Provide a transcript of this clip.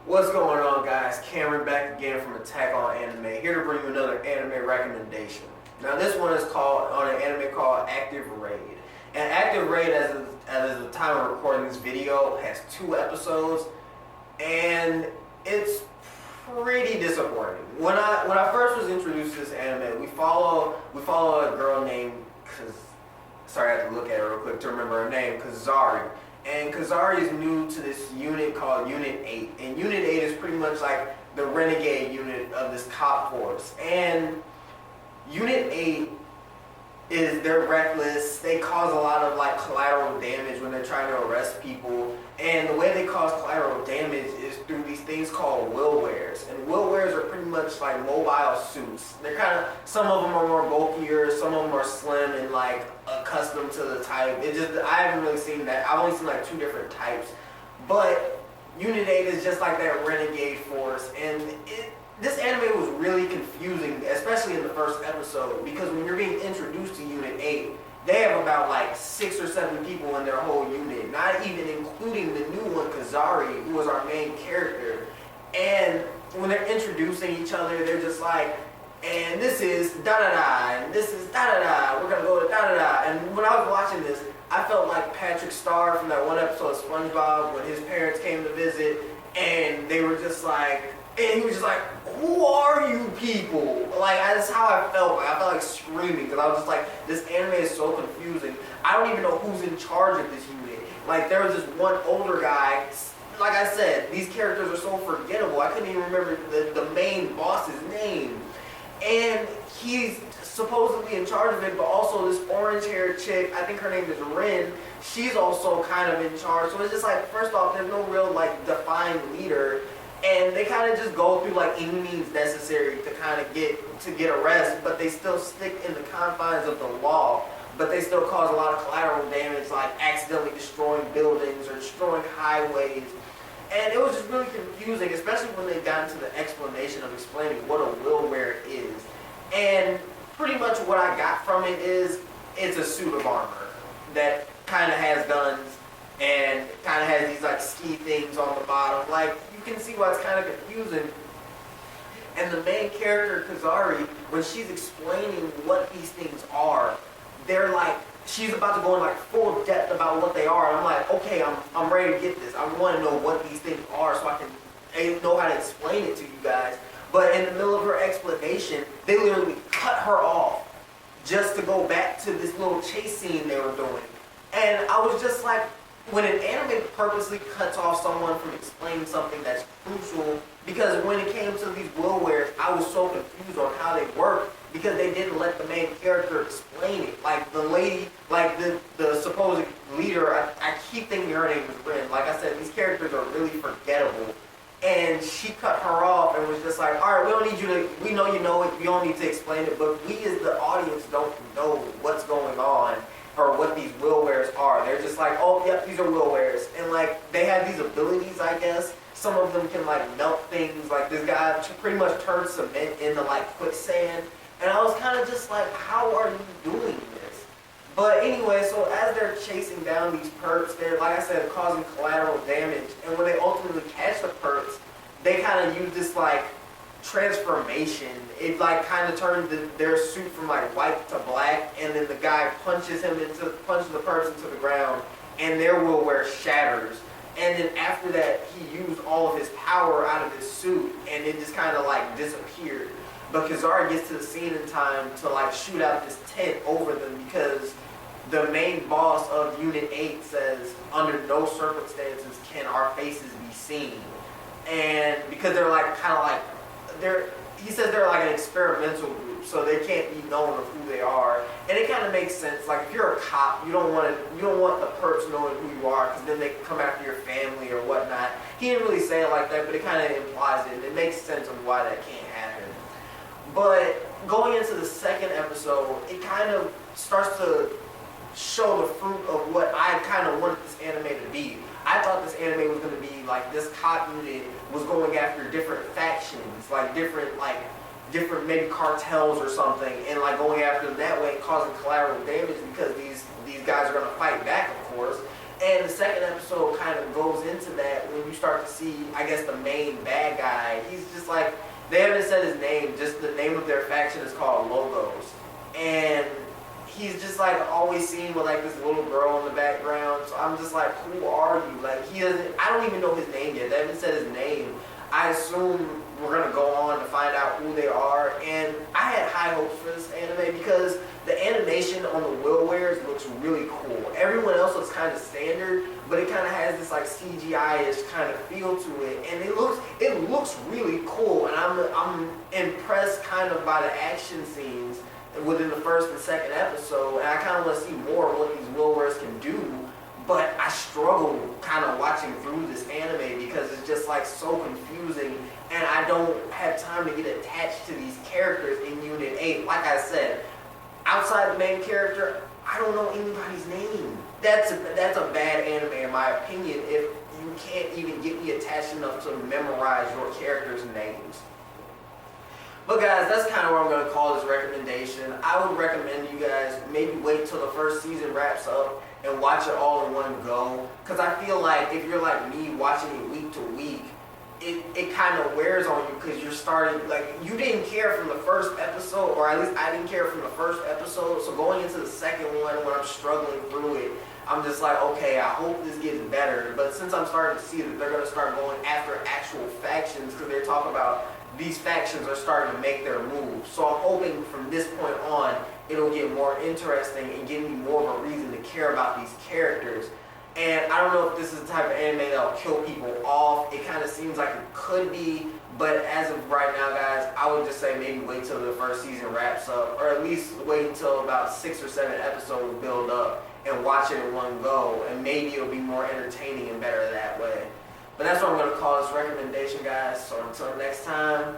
What's going on, guys? Cameron back again from Attack on Anime, here to bring you another anime recommendation. Now this one is called, on an anime called Active Raid. And Active Raid, as of the time of recording this video, has 2 episodes, and it's pretty disappointing. When I first was introduced to this anime, we follow a girl named, sorry, I have to look at her real quick to remember her name, Kazari. And Kazari is new to this unit called Unit 8. And Unit 8 is pretty much like the renegade unit of this cop force. And Unit 8 they're reckless. They cause a lot of like collateral damage when they're trying to arrest people. And the way they cause collateral damage is through these things called will wares. And will wares are pretty much like mobile suits. They're some of them are more bulkier, some of them are slim and like accustomed to the type. I haven't really seen that. I've only seen like 2 different types. But Unit 8 is just like that renegade force. And this anime was really confusing, especially in the first episode, because when you're being introduced to Unit 8, they have about like 6 or 7 people in their whole unit, not even including the new one, Kazari, who was our main character. And when they're introducing each other, they're just like, and this is da-da-da, and this is da-da-da, we're gonna go to da-da-da. And when I was watching this, I felt like Patrick Star from that one episode of SpongeBob when his parents came to visit, and they were just like, and he was just like, who are you people? Like, that's how I felt. Like, I felt like screaming because I was just like, this anime is so confusing. I don't even know who's in charge of this unit. Like, there was this one older guy. Like I said, these characters are so forgettable. I couldn't even remember the main boss's name. And he's supposedly in charge of it, but also this orange-haired chick, I think her name is Rin, she's also kind of in charge. So it's just like, first off, there's no real, like, defined leader. And they kind of just go through like any means necessary to kind of get arrested, but they still stick in the confines of the law. But they still cause a lot of collateral damage, like accidentally destroying buildings or destroying highways. And it was just really confusing, especially when they got into the explanation of explaining what a willware is. And pretty much what I got from it is it's a suit of armor that kind of has guns and kind of has these like ski things on the bottom. Like, you can see why it's kind of confusing. And the main character, Kazari, when she's explaining what these things are, they're like, she's about to go in like full depth about what they are. And I'm like, okay, I'm ready to get this. I want to know what these things are so I can know how to explain it to you guys. But in the middle of her explanation, they literally cut her off just to go back to this little chase scene they were doing. And I was just like, when an anime purposely cuts off someone from explaining something that's crucial, because when it came to these willwares, I was so confused on how they work because they didn't let the main character explain it. Like the lady, like the supposed leader, I keep thinking her name is Rin. Like I said, these characters are really forgettable. And she cut her off and was just like, all right, we don't need you to, we know you know it, we don't need to explain it, but we as the audience don't know what's going on or what these willwares are. They're just like, oh, yep, these are willwares. And like, they have these abilities, I guess. Some of them can like melt things. Like this guy pretty much turned cement into like quicksand. And I was kind of just like, how are you doing this? But anyway, so as they're chasing down these perps, they're, like I said, causing collateral damage. And when they ultimately catch the perps, they kind of use this like transformation. It like kind of turned their suit from like white to black, and then the guy punches the perps into the ground, and their willware shatters. And then after that, he used all of his power out of his suit, and it just kind of like disappeared. But Kazari gets to the scene in time to like shoot out this tent over them because the main boss of Unit 8 says, under no circumstances can our faces be seen. And because they're like kind of like he says they're like an experimental group, so they can't be known of who they are. And it kind of makes sense. Like if you're a cop, you don't want the perps knowing who you are, because then they can come after your family or whatnot. He didn't really say it like that, but it kind of implies it, and it makes sense of why that can't happen. But going into the second episode, it kind of starts to show the fruit of what I kind of wanted this anime to be. I thought this anime was going to be like this cop unit was going after different factions, like different maybe cartels or something, and like going after them that way and causing collateral damage because these guys are going to fight back, of course. And the second episode kind of goes into that when you start to see, I guess, the main bad guy. He's just like, they haven't said his name, just the name of their faction is called Logos. And he's just like always seen with like this little girl in the background. So I'm just like, who are you? Like I don't even know his name yet. They haven't said his name. I assume we're gonna go on to find out who they are. And I had high hopes for this anime because the animation on the will wears looks really cool. Everyone else looks kind of standard, but it kind of has this like CGI-ish kind of feel to it, and it looks really cool. And I'm impressed kind of by the action scenes within the first and second episode, and I kind of want to see more of what these will wears can do. But I struggle kind of watching through this anime because it's just like so confusing, and I don't have time to get attached to these characters in Unit 8. Like I said, outside the main character, I don't know anybody's name. That's a bad anime in my opinion if you can't even get me attached enough to memorize your characters' names. But guys, that's kind of what I'm going to call this recommendation. I would recommend you guys maybe wait till the first season wraps up and watch it all in one go. Because I feel like if you're like me watching it week to week, it kind of wears on you because you're starting, like, you didn't care from the first episode, or at least I didn't care from the first episode. So going into the second one, when I'm struggling through it, I'm just like, okay, I hope this gets better. But since I'm starting to see that they're going to start going after actual factions, because they're talking about these factions are starting to make their moves. So I'm hoping from this point on, it'll get more interesting and give me more of a reason to care about these characters. And I don't know if this is the type of anime that'll kill people off. It kind of seems like it could be, but as of right now, guys, I would just say maybe wait till the first season wraps up, or at least wait until about 6 or 7 episodes build up and watch it in one go, and maybe it'll be more entertaining and better that way. But that's what I'm going to call this recommendation, guys. So until next time,